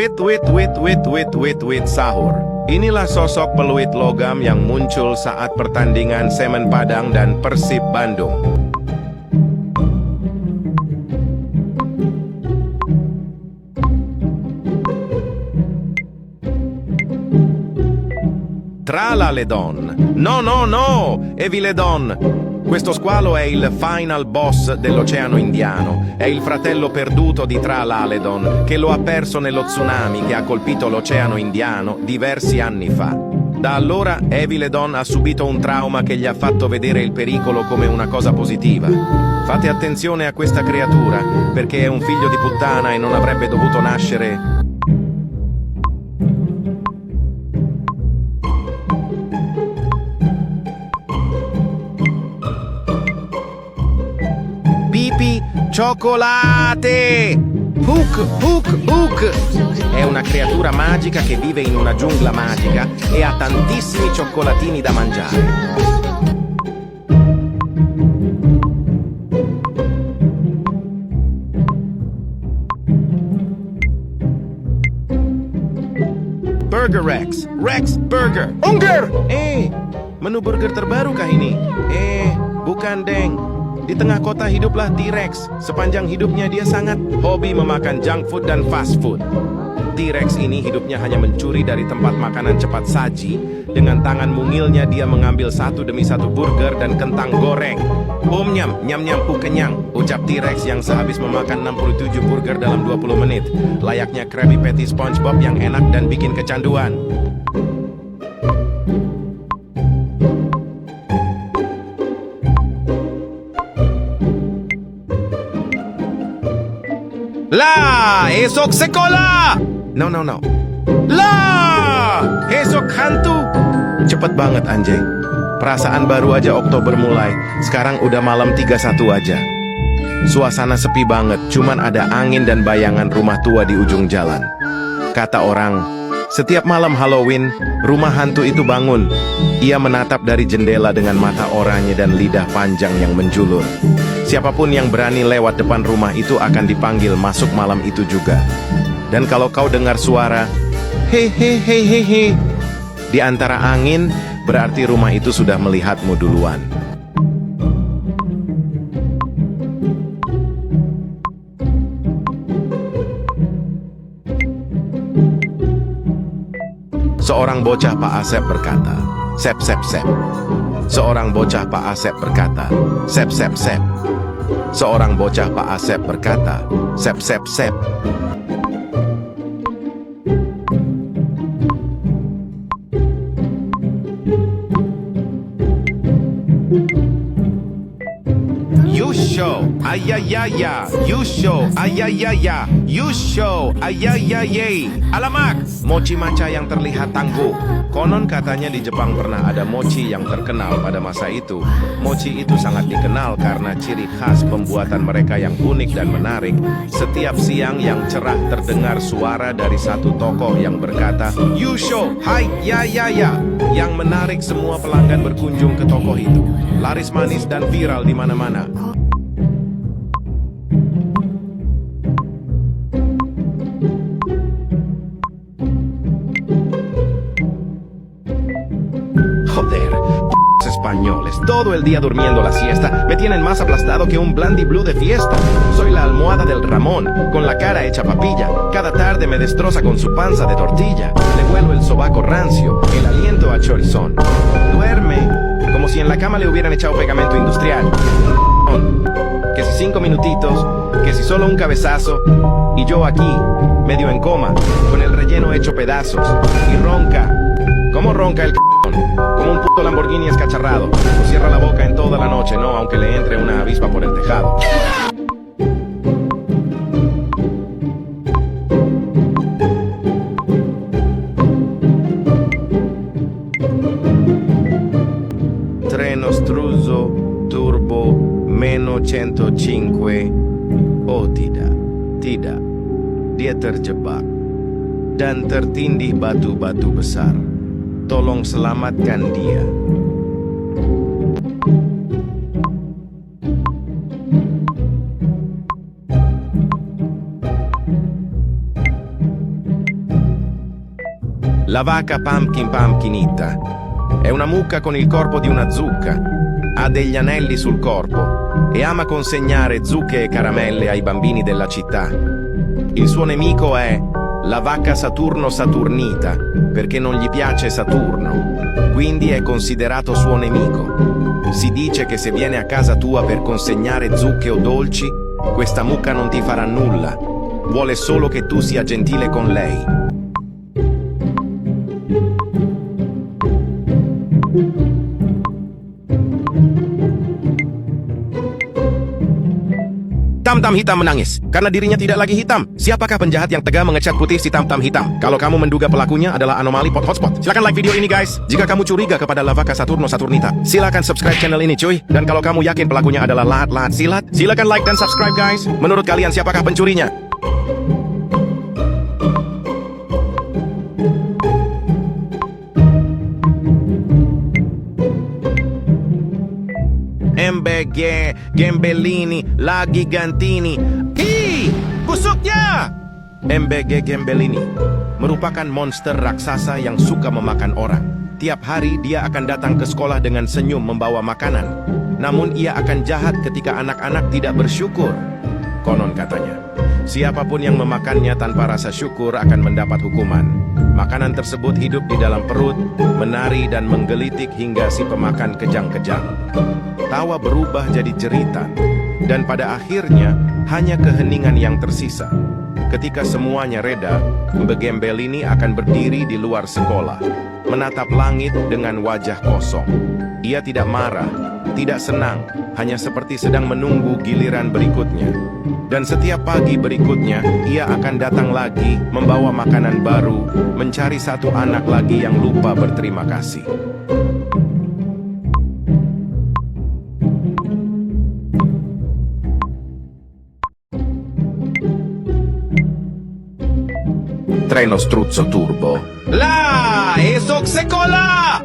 Wait, sahur. Inilah sosok peluit logam yang muncul saat pertandingan Semen Padang dan Persib Bandung. Tra le donne. No, Evi le donne. Questo squalo è il final boss dell'Oceano Indiano. È il fratello perduto di Tralaledon, che lo ha perso nello tsunami che ha colpito l'Oceano Indiano diversi anni fa. Da allora Eviledon ha subito un trauma che gli ha fatto vedere il pericolo come una cosa positiva. Fate attenzione a questa creatura, perché è un figlio di puttana e non avrebbe dovuto nascere. Pipi cioccolate! Hook! È una creatura magica che vive in una giungla magica e ha tantissimi cioccolatini da mangiare. Burger Rex Burger. Unger! Menu burger terbaru kah ini? Bukan deng. Di tengah kota hiduplah T-Rex. Sepanjang hidupnya dia sangat hobi memakan junk food dan fast food. T-Rex ini hidupnya hanya mencuri dari tempat makanan cepat saji. Dengan tangan mungilnya dia mengambil satu demi satu burger dan kentang goreng. Nyam kenyang, ucap T-Rex yang sehabis memakan 67 burger dalam 20 menit. Layaknya Krabby Patty SpongeBob yang enak dan bikin kecanduan. La, esok sekolah. No. La, esok hantu. Cepet banget anjay. Perasaan baru aja Oktober mulai. Sekarang udah malam 31 aja. Suasana sepi banget. Cuman ada angin dan bayangan rumah tua di ujung jalan. Kata orang, setiap malam Halloween, rumah hantu itu bangun. Ia menatap dari jendela dengan mata oranye dan lidah panjang yang menjulur. Siapapun yang berani lewat depan rumah itu akan dipanggil masuk malam itu juga. Dan kalau kau dengar suara hehehehehe di antara angin, berarti rumah itu sudah melihatmu duluan. Seorang bocah Pak Asep berkata, "Sep." Seorang bocah Pak Asep berkata, "Sep." Seorang bocah Pak Asep berkata, "Sep." You show, ayayayay. Alamak, mochi matcha yang terlihat tangguh. Konon katanya di Jepang pernah ada mochi yang terkenal pada masa itu. Mochi itu sangat dikenal karena ciri khas pembuatan mereka yang unik dan menarik. Setiap siang yang cerah terdengar suara dari satu tokoh yang berkata, "You show, hai, ya," yang menarik semua pelanggan berkunjung ke toko itu. Laris manis dan viral di mana-mana. Españoles, todo el día durmiendo la siesta, me tienen más aplastado que un Blandy Blue de fiesta. Soy la almohada del Ramón, con la cara hecha papilla. Cada tarde me destroza con su panza de tortilla. Le huelo el sobaco rancio, el aliento a chorizón. Duerme, como si en la cama le hubieran echado pegamento industrial. Que si 5 minutitos, que si solo un cabezazo. Y yo aquí, medio en coma, con el relleno hecho pedazos. Y ronca. ¿Cómo ronca el como un puto Lamborghini escacharrado? No cierra la boca en toda la noche, no, aunque le entre una avispa por el tejado. Treno struzzo turbo meno 105. Oh tidak, dia terjebak dan tertindih batu-batu besar. Tolong selamatkan dia. La vacca Pumpkin Pumpkinita è una mucca con il corpo di una zucca, ha degli anelli sul corpo e ama consegnare zucche e caramelle ai bambini della città. Il suo nemico è la vacca Saturno Saturnita, perché non gli piace Saturno, quindi è considerato suo nemico. Si dice che se viene a casa tua per consegnare zucche o dolci, questa mucca non ti farà nulla, vuole solo che tu sia gentile con lei. Tam-Tam Hitam menangis karena dirinya tidak lagi hitam. Siapakah penjahat yang tega mengecat putih si Tam-Tam Hitam? Kalau kamu menduga pelakunya adalah anomali pot hotspot, silakan like video ini guys. Jika kamu curiga kepada La Vacca Saturno Saturnita, silakan subscribe channel ini cuy. Dan kalau kamu yakin pelakunya adalah lahat-lahat silat, silakan like dan subscribe guys. Menurut kalian siapakah pencurinya? MBG, Gembellini, La Gigantini. Hi! Busuknya! MBG Gembellini merupakan monster raksasa yang suka memakan orang. Tiap hari dia akan datang ke sekolah dengan senyum membawa makanan. Namun ia akan jahat ketika anak-anak tidak bersyukur. Konon katanya, siapapun yang memakannya tanpa rasa syukur akan mendapat hukuman. Makanan tersebut hidup di dalam perut, menari dan menggelitik hingga si pemakan kejang-kejang. Tawa berubah jadi jeritan, dan pada akhirnya hanya keheningan yang tersisa. Ketika semuanya reda, Gembellini akan berdiri di luar sekolah, menatap langit dengan wajah kosong. Ia tidak marah, tidak senang, hanya seperti sedang menunggu giliran berikutnya. Dan setiap pagi berikutnya, ia akan datang lagi, membawa makanan baru, mencari satu anak lagi yang lupa berterima kasih. Treno struzzo turbo. La! Esok sekolah!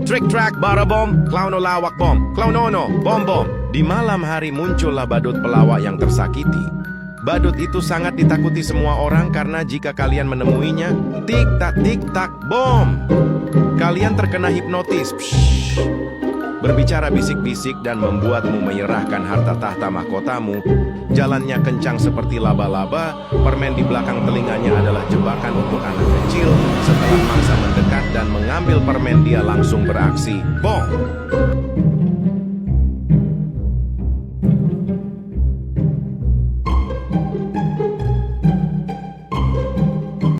Trick-track, barabom, klauno lawak bom, klaunono, bom-bom. Di malam hari muncullah badut pelawak yang tersakiti. Badut itu sangat ditakuti semua orang karena jika kalian menemuinya, tik-tak, bom. Kalian terkena hipnotis, berbicara bisik-bisik dan membuatmu menyerahkan harta tahta mahkotamu. Jalannya kencang seperti laba-laba, permen di belakang telinganya adalah jebakan untuk anak kecil. Setelah mangsa mendekat dan mengambil permen, dia langsung beraksi, bom.